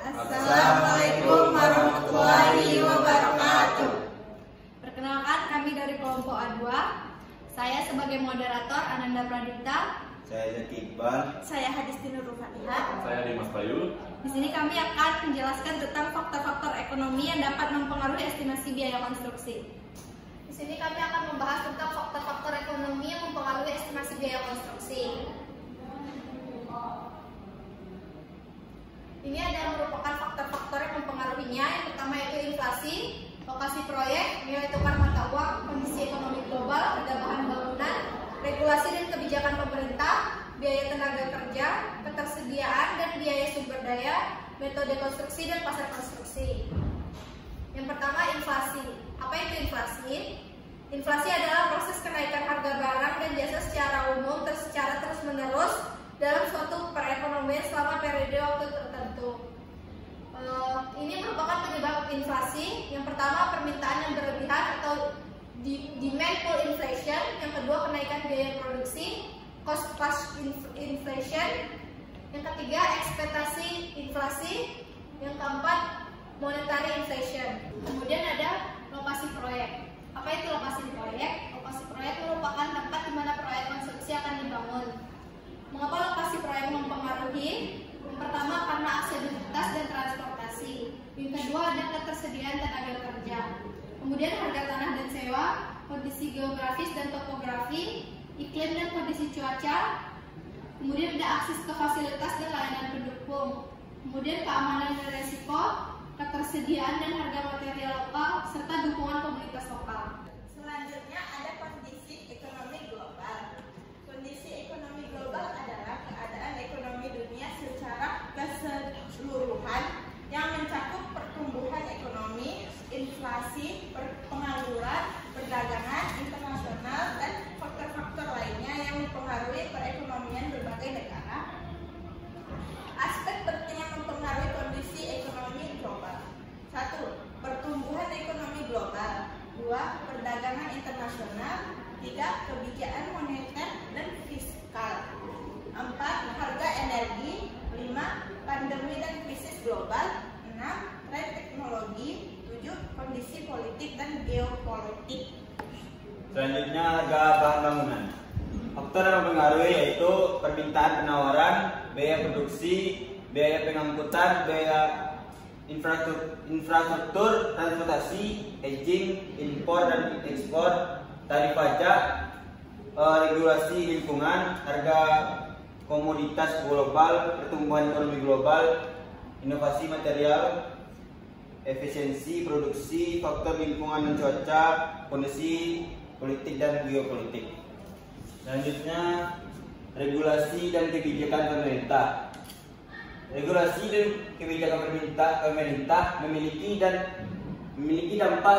Assalamualaikum warahmatullahi wabarakatuh. Perkenalkan, kami dari kelompok A2. Saya sebagai moderator Ananda Pradipta. Saya Zaki Iqbal. Saya Hadisti Nurul Fatihah. Saya Dimas Bayu. Di sini kami akan menjelaskan tentang faktor-faktor ekonomi yang dapat mempengaruhi estimasi biaya konstruksi. Di sini kami akan membahas tentang faktor-faktor ekonomi yang mempengaruhi estimasi biaya konstruksi. Ini ada merupakan faktor-faktor yang mempengaruhinya. Yang pertama yaitu inflasi, lokasi proyek, nilai tukar mata uang, kondisi ekonomi global, harga bahan bangunan, regulasi dan kebijakan pemerintah, biaya tenaga kerja, ketersediaan dan biaya sumber daya, metode konstruksi dan pasar konstruksi. Yang pertama, inflasi. Apa itu inflasi? Inflasi adalah proses kenaikan harga barang dan jasa secara umum secara terus-menerus dalam suatu perekonomian selama periode waktu tertentu. Ini merupakan penyebab inflasi. Yang pertama, permintaan yang berlebihan atau demand pull inflation. Yang kedua, kenaikan biaya produksi, cost plus inflation. Yang ketiga, ekspektasi inflasi. Yang keempat, monetary inflation. Kemudian ada lokasi proyek. Apa itu lokasi proyek? Lokasi proyek merupakan tempat di mana proyek konstruksi akan dibangun. Mengapa lokasi proyek mempengaruhi? Yang pertama, karena aksesibilitas dan transportasi. Yang kedua, ada ketersediaan tenaga kerja. Kemudian harga tanah dan sewa, kondisi geografis dan topografi, iklim dan kondisi cuaca. Kemudian ada akses ke fasilitas dan layanan pendukung. Kemudian keamanan dan resiko, ketersediaan dan harga material lokal, serta dukungan komunitas lokal. Selanjutnya ada kondisi ekonomi global. Kondisi ekonomi global adalah keadaan ekonomi dunia secara keseluruhan yang mencakup pertumbuhan ekonomi, inflasi, pengangguran, perdagangan internasional, dan faktor-faktor lainnya yang mempengaruhi perekonomian berbagai negara. Aspek penting yang mempengaruhi kondisi ekonomi global. 1. Pertumbuhan ekonomi global. 2. Perdagangan internasional. 3. Kebijakan moneter dan fiskal. 4. Harga energi. 5. Pandemi dan krisis global. 6. Tren teknologi. 7. Kondisi politik dan geopolitik. Selanjutnya harga bahan bangunan. Faktor yang mempengaruhi yaitu permintaan penawaran, biaya produksi, biaya pengangkutan, biaya infrastruktur, transportasi, hedging, impor dan ekspor, tarif pajak, regulasi lingkungan, harga komoditas global, pertumbuhan ekonomi global, inovasi material, efisiensi produksi, faktor lingkungan dan cuaca, kondisi politik dan geopolitik. Selanjutnya, regulasi dan kebijakan pemerintah. Regulasi dan kebijakan pemerintah memiliki dampak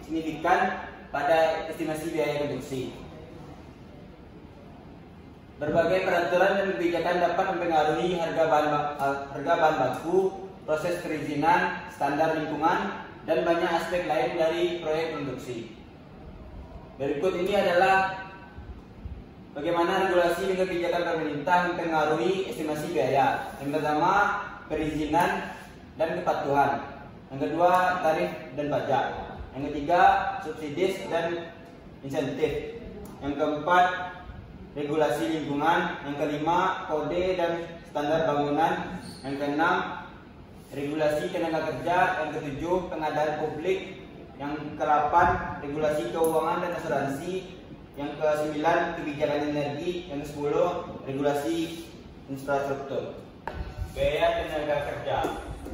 signifikan pada estimasi biaya produksi. Berbagai peraturan dan kebijakan dapat mempengaruhi harga bahan baku, proses perizinan, standar lingkungan, dan banyak aspek lain dari proyek produksi. Berikut ini adalah bagaimana regulasi dan kebijakan pemerintah mempengaruhi estimasi biaya. Yang pertama, perizinan dan kepatuhan. Yang kedua, tarif dan pajak. Yang ketiga, subsidi dan insentif. Yang keempat, regulasi lingkungan. Yang kelima, kode dan standar bangunan. Yang keenam, regulasi tenaga kerja. Yang ketujuh, pengadaan publik. Yang ke-8, regulasi keuangan dan asuransi. Yang ke-9, kebijakan energi. Yang ke-10, regulasi infrastruktur. Biaya tenaga kerja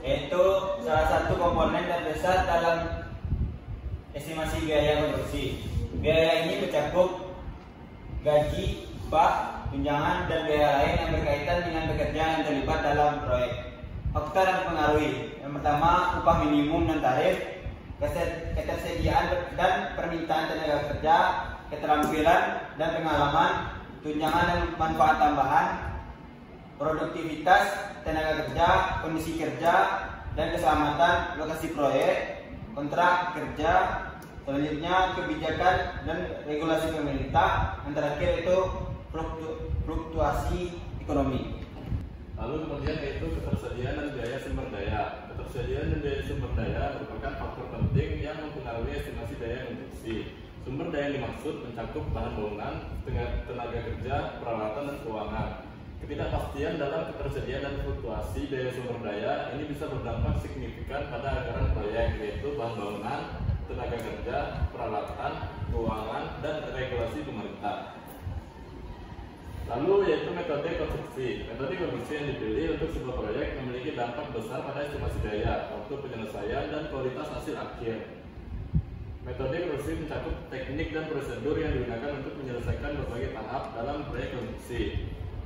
yaitu salah satu komponen terbesar dalam estimasi biaya konstruksi. Biaya ini mencakup gaji, upah, tunjangan, dan biaya lain yang berkaitan dengan pekerja yang terlibat dalam proyek. Faktor yang mempengaruhi, yang pertama, upah minimum dan tarif, ketersediaan dan permintaan tenaga kerja, keterampilan dan pengalaman, tunjangan dan manfaat tambahan, produktivitas tenaga kerja, kondisi kerja, dan keselamatan lokasi proyek, kontrak kerja. Selanjutnya, kebijakan dan regulasi pemerintah. Yang terakhir itu fluktuasi ekonomi. Lalu kemudian yaitu ketersediaan dan biaya sumber daya. ketersediaan dan biaya sumber daya merupakan faktor penting yang mempengaruhi estimasi daya konstruksi. Sumber daya yang dimaksud mencakup bahan bangunan, tenaga kerja, peralatan, dan keuangan. Ketidakpastian dalam ketersediaan dan fluktuasi biaya sumber daya ini bisa berdampak signifikan pada anggaran proyek, yaitu bahan bangunan, tenaga kerja, peralatan, keuangan, dan regulasi pemerintah. Lalu yaitu metode konstruksi. Metode konstruksi yang dipilih untuk sebuah proyek memiliki dampak besar pada estimasi daya, waktu penyelesaian, dan kualitas hasil akhir. Metode konstruksi mencakup teknik dan prosedur yang digunakan untuk menyelesaikan berbagai tahap dalam proyek konstruksi,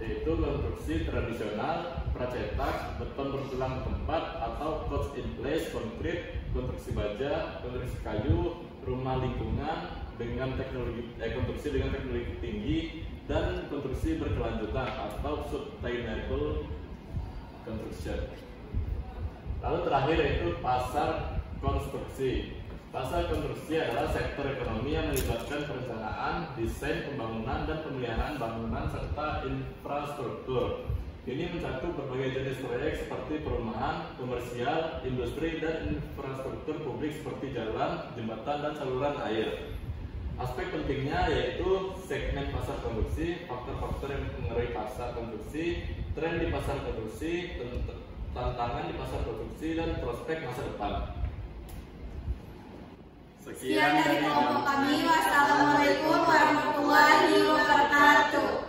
yaitu konstruksi tradisional, pracetak, beton bertulang tempat atau coach in place, konkrit, konstruksi baja, konstruksi kayu, rumah lingkungan dengan konstruksi dengan teknologi tinggi, dan konstruksi berkelanjutan atau sustainable construction. Lalu terakhir yaitu pasar konstruksi. Pasar konstruksi adalah sektor ekonomi yang melibatkan perencanaan, desain pembangunan, dan pemeliharaan bangunan serta infrastruktur. Ini mencakup berbagai jenis proyek seperti perumahan, komersial, industri, dan infrastruktur publik seperti jalan, jembatan, dan saluran air. Aspek pentingnya yaitu segmen pasar konstruksi, faktor-faktor yang mempengaruhi pasar konstruksi, tren di pasar konstruksi, tantangan di pasar konstruksi, dan prospek masa depan. Sekian dari kelompok kami. Wassalamualaikum warahmatullahi wabarakatuh.